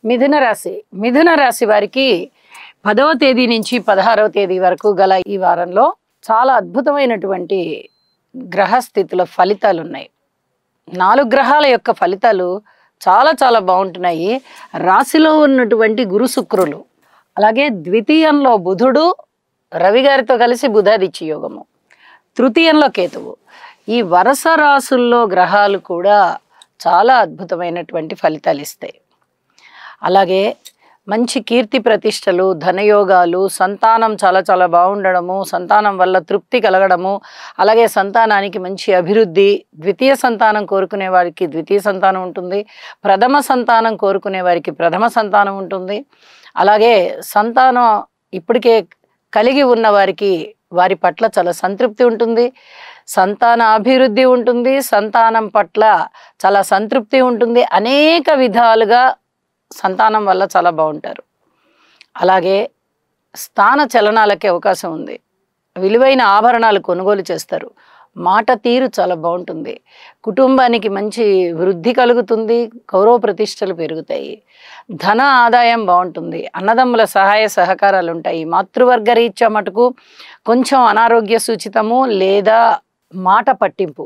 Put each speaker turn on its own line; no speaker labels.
మిథున రాశి. మిథున రాశి వారికి 10వ తేదీ నుంచి 16వ తేదీ వరకు గల ఈ వారంలో చాలా అద్భుతమైనటువంటి గ్రహస్థితుల ఫలితాలు ఉన్నాయి. 4 గ్రహాల యొక్క ఫలితాలు చాలా చాలా బాగుంటున్నాయి. రాశిలో ఉన్నటువంటి గురు శుక్రులు, అలాగే ద్వితీయంలో బుధుడు రవి గారితో కలిసి బుధాదిత్య యోగము, తృతీయంలో కేతువు. ఈ వరుస రాసుల్లో గ్రహాలు కూడా చాలా అద్భుతమైనటువంటి ఫలితాలు ఇస్తాయి. అలాగే మంచి కీర్తి ప్రతిష్టలు, ధనయోగాలు, సంతానం చాలా చాలా బాగుండడము, సంతానం వల్ల తృప్తి కలగడము, అలాగే సంతానానికి మంచి అభివృద్ధి. ద్వితీయ సంతానం కోరుకునే వారికి ద్వితీయ సంతానం ఉంటుంది, ప్రథమ సంతానం కోరుకునే వారికి ప్రథమ సంతానం ఉంటుంది. అలాగే సంతానం ఇప్పటికే కలిగి ఉన్న వారికి వారి పట్ల చాలా సంతృప్తి ఉంటుంది, సంతాన అభివృద్ధి ఉంటుంది, సంతానం పట్ల చాలా సంతృప్తి ఉంటుంది. అనేక విధాలుగా సంతానం వల్ల చాలా బాగుంటారు. అలాగే స్థాన చలనాలకే అవకాశం ఉంది. విలువైన ఆభరణాలు కొనుగోలు చేస్తారు. మాట తీరు చాలా బాగుంటుంది. కుటుంబానికి మంచి వృద్ధి కలుగుతుంది, గౌరవ ప్రతిష్టలు పెరుగుతాయి, ధన ఆదాయం బాగుంటుంది, అన్నదమ్ముల సహాయ సహకారాలు ఉంటాయి. మాతృవర్గ రీత్యా మటుకు కొంచెం అనారోగ్య సూచితము లేదా మాట పట్టింపు